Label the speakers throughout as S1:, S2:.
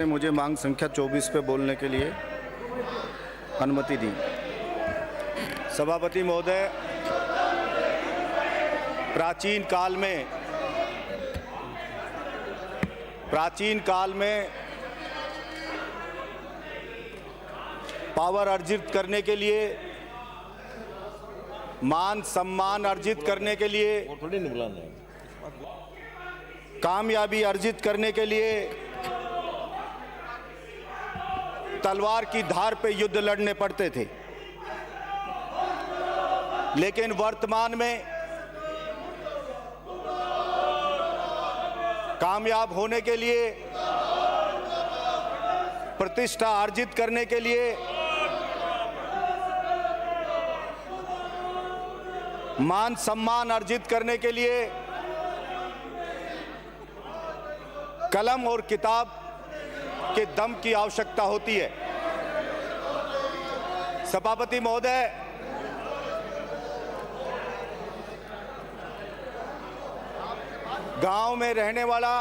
S1: ने मुझे मांग संख्या 24 पे बोलने के लिए अनुमति दी। सभापति महोदय, प्राचीन काल में पावर अर्जित करने के लिए, मान सम्मान अर्जित करने के लिए, कामयाबी अर्जित करने के लिए तलवार की धार पे युद्ध लड़ने पड़ते थे। लेकिन वर्तमान में कामयाब होने के लिए, प्रतिष्ठा अर्जित करने के लिए, मान सम्मान अर्जित करने के लिए कलम और किताब के दम की आवश्यकता होती है। सभापति महोदय, गांव में रहने वाला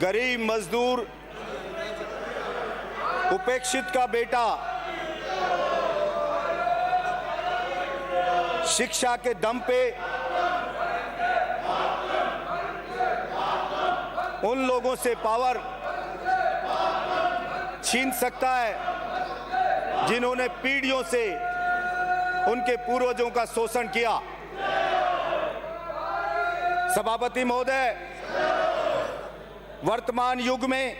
S1: गरीब मजदूर, उपेक्षित का बेटा शिक्षा के दम पे उन लोगों से पावर छीन सकता है जिन्होंने पीढ़ियों से उनके पूर्वजों का शोषण किया। सभापति महोदय, वर्तमान युग में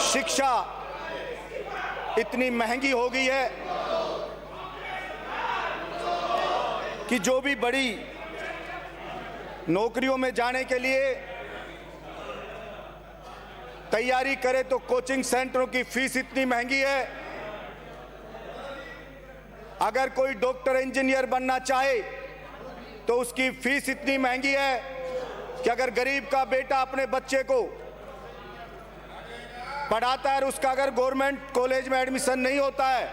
S1: शिक्षा इतनी महंगी हो गई है कि जो भी बड़ी नौकरियों में जाने के लिए तैयारी करे तो कोचिंग सेंटरों की फीस इतनी महंगी है। अगर कोई डॉक्टर इंजीनियर बनना चाहे तो उसकी फीस इतनी महंगी है कि अगर गरीब का बेटा अपने बच्चे को पढ़ाता है और उसका अगर गवर्नमेंट कॉलेज में एडमिशन नहीं होता है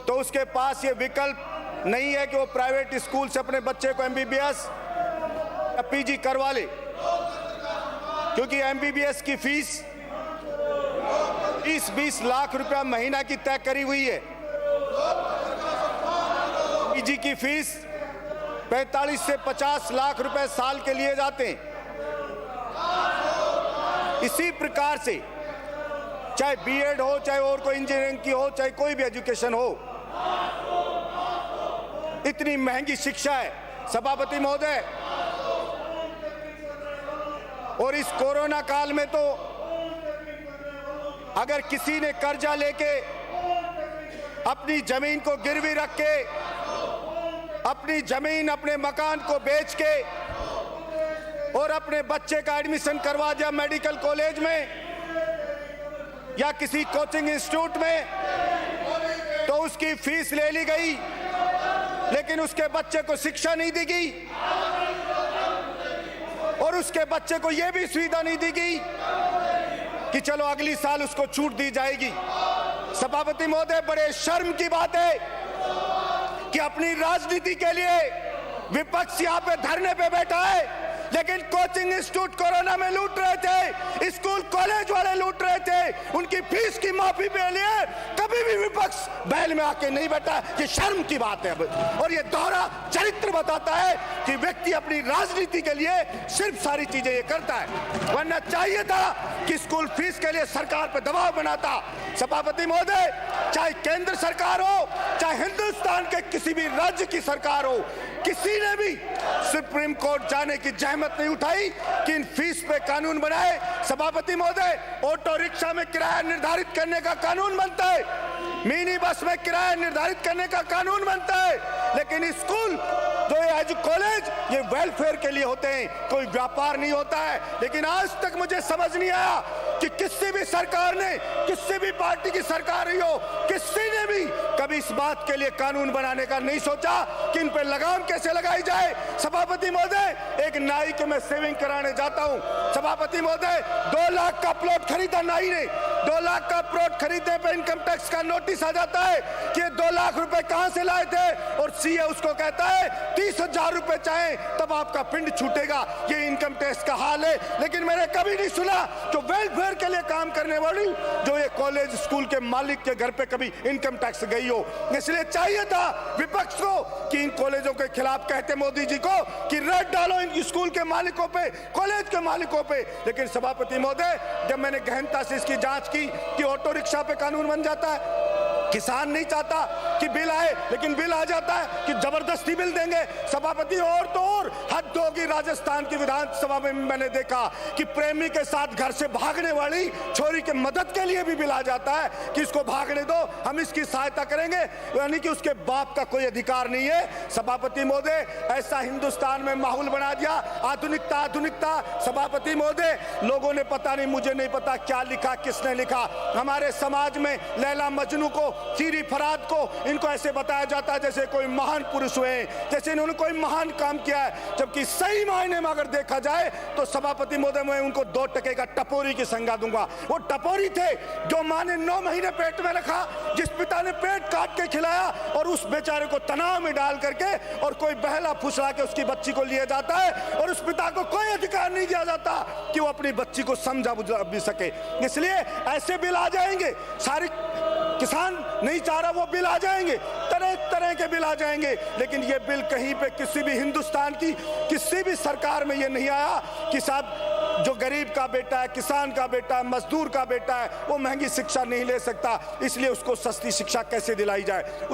S1: तो उसके पास ये विकल्प नहीं है कि वो प्राइवेट स्कूल से अपने बच्चे को एमबीबीएस या पीजी करवा ले, क्योंकि एमबीबीएस की फीस 20 लाख रुपया महीना की तय करी हुई है। पीजी की फीस 45 से 50 लाख रुपए साल के लिए जाते हैं। इसी प्रकार से चाहे बीएड हो, चाहे और कोई इंजीनियरिंग की हो, चाहे कोई भी एजुकेशन हो, इतनी महंगी शिक्षा है। सभापति महोदय, और इस कोरोना काल में तो अगर किसी ने कर्जा लेके अपनी जमीन को गिरवी रख के, अपनी जमीन, अपने मकान को बेच के और अपने बच्चे का एडमिशन करवा दिया मेडिकल कॉलेज में या किसी कोचिंग इंस्टीट्यूट में, तो उसकी फीस ले ली गई, लेकिन उसके बच्चे को शिक्षा नहीं दी गई और उसके बच्चे को यह भी सुविधा नहीं दी गई कि चलो अगली साल उसको छूट दी जाएगी। सभापति महोदय, बड़े शर्म की बात है कि अपनी राजनीति के लिए विपक्ष यहां पे धरने पे बैठा है, लेकिन कोचिंग इंस्टीट्यूट कोरोना में लूट रहे थे, स्कूल कॉलेज वाले लूट रहे थे, उनकी फीस की माफी के लिए कभी भी विपक्ष बैल में आके नहीं बैठा। ये शर्म की बात है और ये दोहरा चरित्र बताता है कि व्यक्ति अपनी राजनीति के लिए सिर्फ सारी चीजें ये करता है, वरना चाहिए था कि स्कूल फीस के लिए सरकार पर दबाव बनाता। सभापति महोदय, चाहे केंद्र सरकार हो, चाहे हिंदुस्तान के किसी भी राज्य की सरकार हो, किसी ने भी सुप्रीम कोर्ट जाने की जहमत नहीं उठाई कि इन फीस पे कानून बनाए। सभापति महोदय, ऑटो रिक्शा में किराया निर्धारित करने का कानून बनता है, मिनी बस में किराया निर्धारित करने का कानून बनता है, लेकिन स्कूल जो एज कॉलेज ये वेलफेयर के लिए होते हैं, कोई व्यापार नहीं होता है। लेकिन आज तक मुझे समझ नहीं आया कि किसी भी सरकार ने, किसी भी पार्टी की सरकार रही हो, किसी ने भी कभी इस बात के लिए कानून बनाने का नहीं सोचा कि इन पे लगाम कैसे लगाई जाए। सभापति महोदय, एक नाई के मैं सेविंग कराने जाता हूं, सभापति महोदय 2 लाख का प्लॉट खरीदा नाई ने, 2 लाख का प्लॉट खरीदने पे इनकम टैक्स का नोटिस आ जाता है कि 2 लाख रुपए कहां से लाए थे, और सीए उसको कहता है 30,000 रुपए चाहे तब आपका पिंड छूटेगा। ये इनकम टैक्स का हाल है। लेकिन मैंने कभी नहीं सुना जो वेलफेयर के लिए काम करने वाली जो ये कॉलेज स्कूल के मालिक के घर पे कभी इनकम टैक्स गई हो। इसलिए चाहिए था विपक्ष को कि इन कॉलेजों के खिलाफ कहते मोदी जी को कि रेड डालो इन स्कूल के मालिकों पे, कॉलेज के मालिकों पे। लेकिन सभापति महोदय, जब मैंने गहनता से इसकी जांच की कि ऑटो रिक्शा पे कानून बन जाता है, किसान नहीं चाहता कि बिल आए, लेकिन बिल आ जाता है कि जबरदस्ती बिल देंगे। सभापति, और तो और हद होगी। राजस्थान की विधानसभा में मैंने देखा कि प्रेमी के साथ घर से भागने वाली छोरी के मदद के लिए भी बिल आ जाता है कि इसको भागने दो, हम इसकी सहायता करेंगे, यानी कि उसके बाप का कोई अधिकार नहीं है। सभापति महोदय, ऐसा हिंदुस्तान में माहौल बना दिया, आधुनिकता आधुनिकता। सभापति महोदय, लोगों ने पता नहीं, मुझे नहीं पता क्या लिखा, किसने लिखा, हमारे समाज में लैला मजनू को, सीरी फराद को इनको ऐसे बताया जाता है जैसे कोई महान पुरुष हुए, जैसे इन्होंने कोई महान काम किया है, जबकि सही मायने में अगर देखा जाए तो सभापति महोदय मैं उनको 2 टके का टपोरी की संज्ञा दूंगा। वो टपोरी थे जो मां ने 9 महीने पेट में रखा, जिस पिता ने पेट काट के खिलाया और उस बेचारे को तनाव में डाल करके और कोई बहला फुसला के उसकी बच्ची को लिए जाता है, और उस पिता को कोई अधिकार नहीं दिया जाता कि वो अपनी बच्ची को समझा बुझा भी सके। इसलिए ऐसे बिल आ जाएंगे, सारी किसान नहीं चाह रहा वो बिल आ जाएंगे, तरह तरह के बिल आ जाएंगे। लेकिन ये बिल कहीं पे किसी भी हिंदुस्तान की किसी भी सरकार में ये नहीं आया कि साहब जो गरीब का बेटा है, किसान का बेटा है, मजदूर का बेटा है, वो महंगी शिक्षा नहीं ले सकता, इसलिए उसको सस्ती शिक्षा कैसे दिलाई जाए,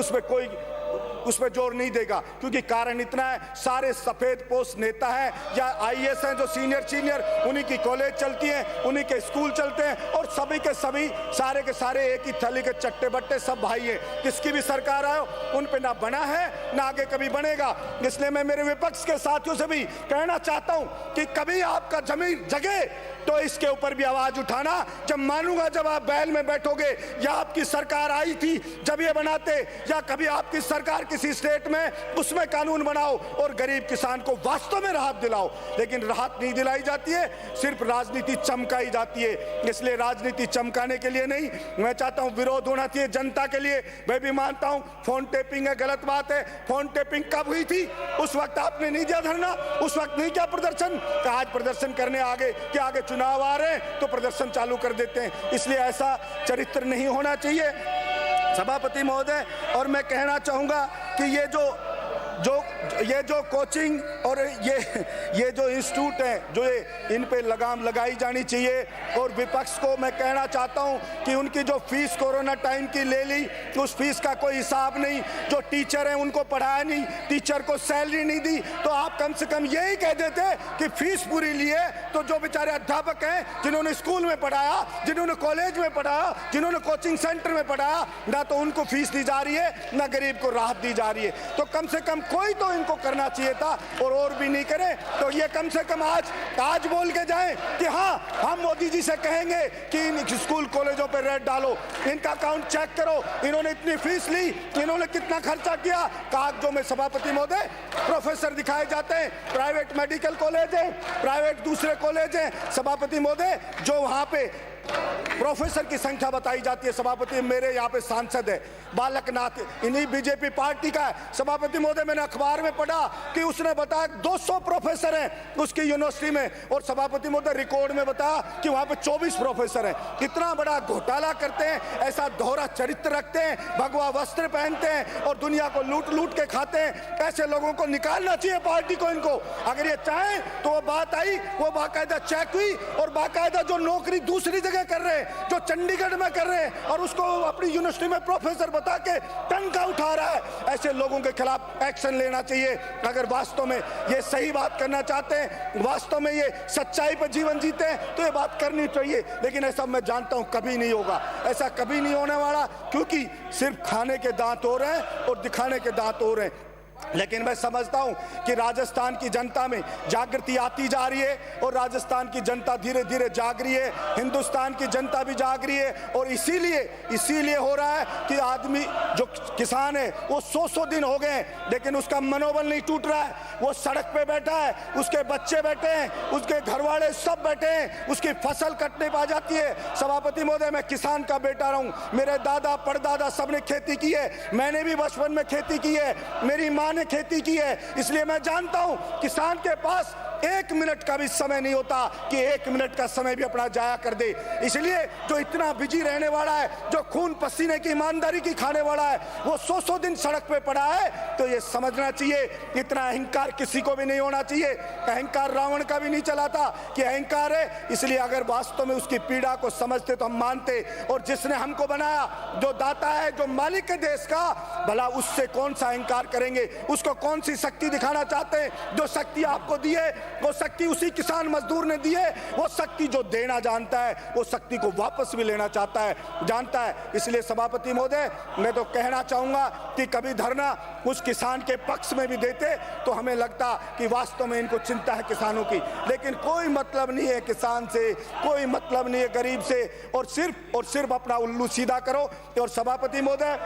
S1: उस पर जोर नहीं देगा। क्योंकि कारण इतना है, सारे सफेद पोस्ट नेता हैं या आईएएस हैं जो सीनियर, उन्हीं की कॉलेज चलती हैं, उन्हीं के स्कूल चलते हैं, और सभी के सभी सारे के सारे एक ही थैली के चट्टे बट्टे सब भाई हैं। किसकी भी सरकार आए उन पे ना बना है ना आगे कभी बनेगा। इसलिए मैं मेरे विपक्ष के साथियों से भी कहना चाहता हूं कि कभी आपका जमीन जगे तो इसके ऊपर भी आवाज उठाना। जब मानूंगा जब आप बैल में बैठोगे, या आपकी सरकार आई थी जब ये बनाते, या कभी आपकी सरकार किसी स्टेट में उसमें कानून बनाओ और गरीब किसान को वास्तव में राहत दिलाओ। लेकिन राहत नहीं दिलाई जाती है, सिर्फ राजनीति चमकाई जाती है। इसलिए राजनीति चमकाने के लिए नहीं, मैं चाहता हूं विरोध होना चाहिए जनता के लिए। मैं भी मानता हूं फोन टेपिंग है, गलत बात है। फोन टेपिंग कब हुई थी? उस वक्त आपने नहीं दिया धरना, उस वक्त नहीं किया प्रदर्शन। आज प्रदर्शन करने आगे कि आगे चुनाव आ रहे हैं तो प्रदर्शन चालू कर देते हैं। इसलिए ऐसा चरित्र नहीं होना चाहिए सभापति महोदय। और मैं कहना चाहूंगा कि ये जो कोचिंग और ये जो इंस्टीट्यूट हैं, जो ये इन पे लगाम लगाई जानी चाहिए। और विपक्ष को मैं कहना चाहता हूं कि उनकी जो फीस कोरोना टाइम की ले ली, उस फीस का कोई हिसाब नहीं। जो टीचर हैं उनको पढ़ाया नहीं, टीचर को सैलरी नहीं दी, तो आप कम से कम यही कह देते कि फीस पूरी लिए। तो जो बेचारे अध्यापक हैं जिन्होंने स्कूल में पढ़ाया, जिन्होंने कॉलेज में पढ़ाया, जिन्होंने कोचिंग सेंटर में पढ़ाया, ना तो उनको फीस दी जा रही है ना गरीब को राहत दी जा रही है। तो कम से कम कोई तो इनको करना चाहिए था, और भी नहीं करे तो ये कम से कम आज बोल के जाएं कि हाँ हम मोदी जी से कहेंगे कि इन स्कूल कॉलेजों पे रेड डालो, इनका अकाउंट चेक करो, इन्होंने इतनी फीस ली, इन्होंने कितना खर्चा किया। कागजों में सभापति महोदय प्रोफेसर दिखाए जाते हैं, प्राइवेट मेडिकल कॉलेज है, प्राइवेट दूसरे कॉलेज है सभापति महोदय, जो वहां पे प्रोफेसर की संख्या बताई जाती है। सभापति मेरे यहाँ पे सांसद है बालकनाथ, इन्हीं बीजेपी पार्टी का है सभापति महोदय। मैंने अखबार में पढ़ा कि उसने बताया 200 प्रोफेसर हैं उसकी यूनिवर्सिटी में, और सभापति महोदय रिकॉर्ड में बताया कि वहां पे 24 प्रोफेसर हैं। कितना बड़ा घोटाला करते हैं, ऐसा दोहरा चरित्र रखते हैं, भगवा वस्त्र पहनते हैं और दुनिया को लूट के खाते हैं। ऐसे लोगों को निकालना चाहिए पार्टी को। इनको अगर ये चाहे तो वो बात आई, वो बाकायदा चेक हुई, और बाकायदा जो नौकरी दूसरी जगह कर रहे हैं, जो चंडीगढ़ में कर रहे हैं, और उसको अपनी यूनिवर्सिटी में प्रोफेसर बता के टंका उठा रहा है, ऐसे लोगों के खिलाफ एक्शन लेना चाहिए। अगर वास्तव में ये सही बात करना चाहते हैं, वास्तव में ये सच्चाई पर जीवन जीते हैं, तो ये बात करनी चाहिए। लेकिन ऐसा मैं जानता हूं कभी नहीं होगा, ऐसा कभी नहीं होने वाला, क्योंकि सिर्फ खाने के दांत हो रहे हैं और दिखाने के दांत हो रहे हैं। लेकिन मैं समझता हूं कि राजस्थान की जनता में जागृति आती जा रही है और राजस्थान की जनता धीरे धीरे जाग रही है, हिंदुस्तान की जनता भी जाग रही है। और इसीलिए हो रहा है कि आदमी जो किसान है वो 100 दिन हो गए लेकिन उसका मनोबल नहीं टूट रहा है। वो सड़क पे बैठा है, उसके बच्चे बैठे हैं, उसके घरवाले सब बैठे हैं, उसकी फसल कटने पा जाती है। सभापति महोदय, मैं किसान का बेटा रहूं, मेरे दादा परदादा सबने खेती की है, मैंने भी बचपन में खेती की है, मेरी माँ ने खेती की है, इसलिए मैं जानता हूं किसान के पास 1 मिनट का भी समय नहीं होता कि 1 मिनट का समय भी अपना जाया कर दे। इसलिए जो इतना बिजी रहने वाला है, जो खून पसीने की ईमानदारी की खाने वाला है, वो 100 दिन सड़क पे पड़ा है, तो ये समझना चाहिए इतना अहंकार किसी को भी नहीं होना चाहिए। अहंकार रावण का भी नहीं चला था कि अहंकार है। इसलिए अगर वास्तव में उसकी पीड़ा को समझते तो हम मानते, और जिसने हमको बनाया, जो दाता है, जो मालिक है देश का, भला उससे कौन सा अहंकार करेंगे? उसको कौन सी शक्ति दिखाना चाहते हैं? जो शक्ति आपको दी है वो शक्ति उसी किसान मजदूर ने दी है। वो शक्ति जो देना जानता है वो शक्ति को वापस भी लेना जानता है। इसलिए सभापति महोदय, मैं तो कहना चाहूंगा कि कभी धरना उस किसान के पक्ष में भी देते तो हमें लगता कि वास्तव में इनको चिंता है किसानों की। लेकिन कोई मतलब नहीं है किसान से, कोई मतलब नहीं है गरीब से, और सिर्फ अपना उल्लू सीधा करो। और सभापति महोदय,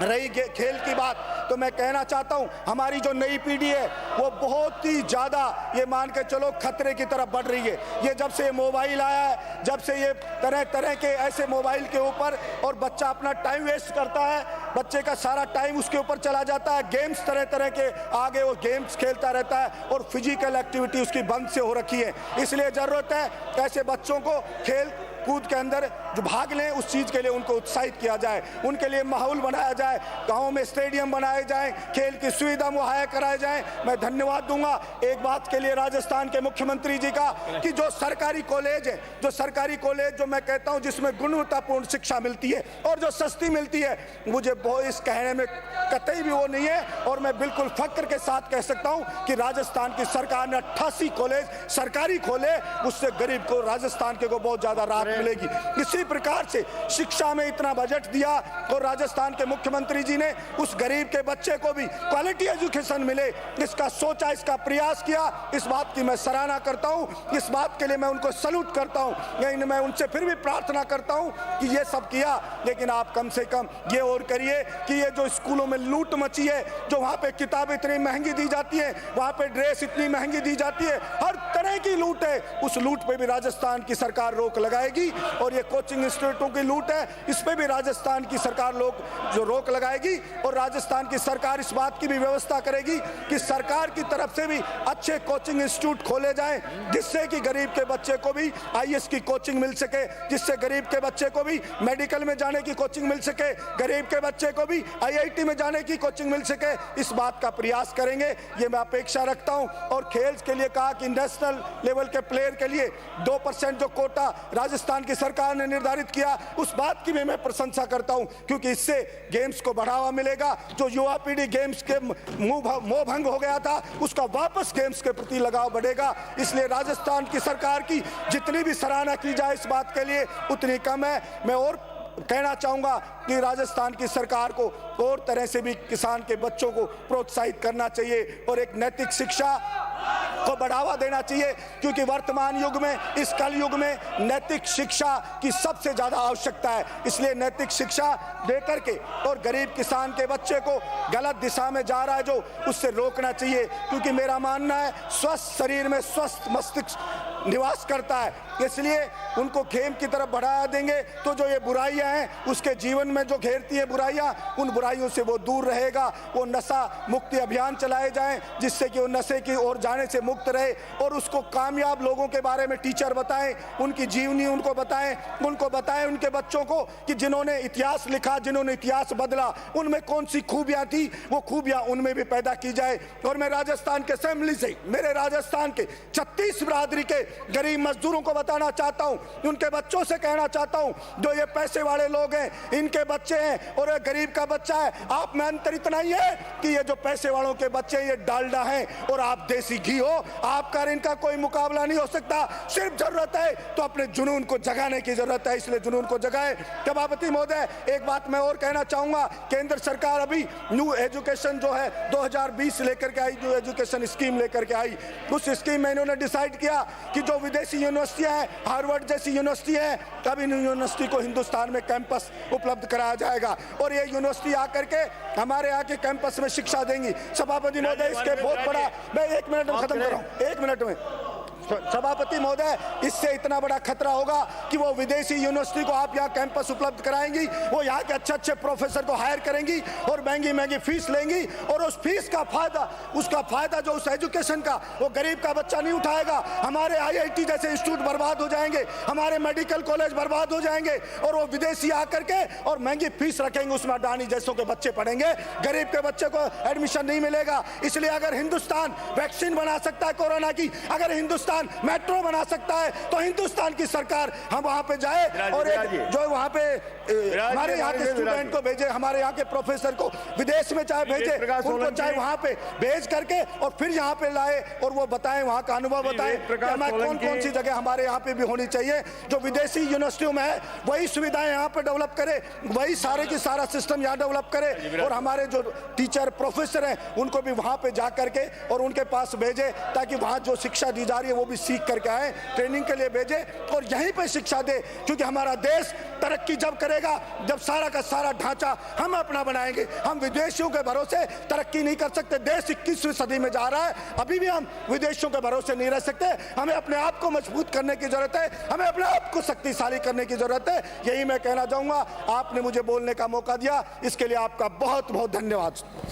S1: रही खेल की बात, तो मैं कहना चाहता हूं हमारी जो नई पीढ़ी है वो बहुत ही ज्यादा, ये मान के चलो, खतरे की तरफ बढ़ रही है। ये जब से ये मोबाइल आया है, जब से ये तरह तरह के ऐसे मोबाइल के ऊपर, और बच्चा अपना टाइम वेस्ट करता है, बच्चे का सारा टाइम उसके ऊपर चला जाता है, गेम्स तरह तरह के आगे वो गेम्स खेलता रहता है, और फिजिकल एक्टिविटी उसकी बंद से हो रखी है। इसलिए जरूरत है ऐसे बच्चों को खेल कूद के अंदर जो भाग लें, उस चीज के लिए उनको उत्साहित किया जाए, उनके लिए माहौल बनाया जाए, गांव में स्टेडियम बनाए जाएं, खेल की सुविधा मुहैया कराए जाएं। मैं धन्यवाद दूंगा एक बात के लिए राजस्थान के मुख्यमंत्री जी का, कि जो सरकारी कॉलेज है, जो मैं कहता हूं जिसमें गुणवत्तापूर्ण शिक्षा मिलती है और जो सस्ती मिलती है, मुझे इस कहने में कतई भी वो नहीं है। और मैं बिल्कुल फक्र के साथ कह सकता हूं कि राजस्थान की सरकार ने 88 कॉलेज सरकारी खोले, उससे गरीब को, राजस्थान के को बहुत ज्यादा राहत मिलेगी। इसी प्रकार से शिक्षा में इतना बजट दिया और राजस्थान के मुख्यमंत्री जी ने उस गरीब के बच्चे को भी क्वालिटी एजुकेशन मिले, इसका सोचा, इसका प्रयास किया। इस बात की मैं सराहना करता हूं, इस बात के लिए मैं उनको सैल्यूट करता हूं। लेकिन मैं उनसे फिर भी प्रार्थना करता हूं कि ये सब किया, लेकिन आप कम से कम ये और करिए कि ये जो स्कूलों में लूट मची है, जो वहां पे किताबें इतनी महंगी दी जाती है, वहां पे ड्रेस इतनी महंगी दी जाती है, हर तरह की लूट है, उस लूट पे भी राजस्थान की सरकार रोक लगाएगी। और ये कोचिंग इंस्टीट्यूटों की लूट है, इस पे भी राजस्थान की सरकार जो रोक लगाएगी। और राजस्थान की सरकार इस बात की भी व्यवस्था करेगी कि सरकार की तरफ से भी अच्छे कोचिंग इंस्टीट्यूट खोले जाएं, जिससे कि गरीब के बच्चे को भी IAS की कोचिंग मिल सके, जिससे गरीब के बच्चे को भी मेडिकल में जाने की कोचिंग मिल सके, गरीब के बच्चे को भी IIT में जाने की कोचिंग मिल सके। इस बात का प्रयास करेंगे, ये मैं अपेक्षा रखता हूं। और खेल के लिए कहा कि नेशनल लेवल के प्लेयर के लिए 2% जो कोटा राजस्थान की सरकार ने निर्धारित किया, उस बात की भी मैं प्रशंसा करता हूं, क्योंकि इससे गेम्स को बढ़ावा मिलेगा। जो युवा पीढ़ी गेम्स के मोह भंग हो गया था, उसका वापस गेम्स के प्रति लगाव बढ़ेगा। इसलिए राजस्थान की सरकार की जितनी भी सराहना की जाए इस बात के लिए उतनी कम है। मैं और कहना चाहूंगा कि राजस्थान की सरकार को और तरह से भी किसान के बच्चों को प्रोत्साहित करना चाहिए और एक नैतिक शिक्षा को बढ़ावा देना चाहिए, क्योंकि वर्तमान युग में, इस कल युग में नैतिक शिक्षा की सबसे ज्यादा आवश्यकता है। इसलिए नैतिक शिक्षा देकर के और गरीब किसान के बच्चे को गलत दिशा में जा रहा है जो, उससे रोकना चाहिए। क्योंकि मेरा मानना है स्वस्थ शरीर में स्वस्थ मस्तिष्क निवास करता है, इसलिए उनको खेम की तरफ बढ़ा देंगे तो जो ये बुराइयां हैं उसके जीवन में जो घेरती है बुराइयां, उन बुराइयों से वो दूर रहेगा। वो नशा मुक्ति अभियान चलाए जाएं, जिससे कि वो नशे की ओर जाने से मुक्त रहे, और उसको कामयाब लोगों के बारे में टीचर बताएं, उनकी जीवनी उनको बताएं उनके बच्चों को कि जिन्होंने इतिहास लिखा, जिन्होंने इतिहास बदला, उनमें कौन सी खूबियां थी, वो खूबियां उनमें भी पैदा की जाए। और मैं राजस्थान के असेंबली से, मेरे राजस्थान के 36 बिरादरी के गरीब मजदूरों को बताना चाहता हूं, उनके बच्चों से कहना चाहता हूं, जो ये पैसे वाले लोग हैं, इनके बच्चे हैं और एक गरीब का बच्चा है। आप में अंतर इतना ही है कि ये जो पैसे वालों के बच्चे ये डालडा हैं और आप देसी घी हो। आपका इनका कोई मुकाबला नहीं हो सकता। सिर्फ जरूरत है तो अपने जुनून को जगाने की जरूरत है, इसलिए जुनून को जगाए। सभापति महोदय, एक बात मैं और कहना चाहूंगा, केंद्र सरकार अभी न्यू एजुकेशन जो है 2020 लेकर के आई, न्यू एजुकेशन स्कीम लेकर के आई। उस स्कीम में इन्होंने डिसाइड किया कि जो विदेशी यूनिवर्सिटियां हैं, हार्वर्ड जैसी यूनिवर्सिटी है, तब इन यूनिवर्सिटी को हिंदुस्तान में कैंपस उपलब्ध कराया जाएगा और ये यूनिवर्सिटी आकर के हमारे यहाँ के कैंपस में शिक्षा देंगी। सभापति महोदय, इसके बहुत बड़ा, मैं 1 मिनट में खत्म कर रहा हूँ, 1 मिनट में। सभापति महोदय, इससे इतना बड़ा खतरा होगा कि वो विदेशी यूनिवर्सिटी को आप यहाँ कैंपस उपलब्ध कराएंगी, वो यहाँ के अच्छे अच्छे प्रोफेसर को हायर करेंगी और महंगी महंगी फीस लेंगी और उस फीस का फायदा, उसका फायदा जो उस एजुकेशन का, वो गरीब का बच्चा नहीं उठाएगा। हमारे IIT जैसे इंस्टीट्यूट बर्बाद हो जाएंगे, हमारे मेडिकल कॉलेज बर्बाद हो जाएंगे और वो विदेशी आकर के और महंगी फीस रखेंगे, उसमें अडानी जैसों के बच्चे पढ़ेंगे, गरीब के बच्चे को एडमिशन नहीं मिलेगा। इसलिए अगर हिंदुस्तान वैक्सीन बना सकता है कोरोना की, अगर हिंदुस्तान मेट्रो बना सकता है, तो हिंदुस्तान की सरकार हम वहां पे जाए और जो वहां पे हमारे यहाँ के स्टूडेंट को भेजे, हमारे यहाँ के प्रोफेसर को विदेश में चाहे भेजे, उनको चाहे वहां पे भेज करके और फिर यहाँ पे लाए और वो बताएं, वहां का अनुभव बताएं कौन कौन सी जगह हमारे यहाँ पे भी होनी चाहिए। जो विदेशी यूनिवर्सिटियों में है वही सुविधाएं यहाँ पे डेवलप करे, वही सारे की सारा सिस्टम यहाँ डेवलप करे और हमारे जो टीचर प्रोफेसर हैं उनको भी वहां पे जा करके और उनके पास भेजे, ताकि वहां जो शिक्षा दी जा रही है वो भी सीख करके आए, ट्रेनिंग के लिए भेजे और यहीं पे शिक्षा दे। क्योंकि हमारा देश तरक्की जब करेगा जब सारा का सारा ढांचा हम अपना बनाएंगे। हम विदेशियों के भरोसे तरक्की नहीं कर सकते। देश 21वीं सदी में जा रहा है, अभी भी हम विदेशियों के भरोसे नहीं रह सकते। हमें अपने आप को मजबूत करने की जरूरत है, हमें अपने आप को शक्तिशाली करने की जरूरत है। यही मैं कहना चाहूंगा। आपने मुझे बोलने का मौका दिया, इसके लिए आपका बहुत बहुत धन्यवाद।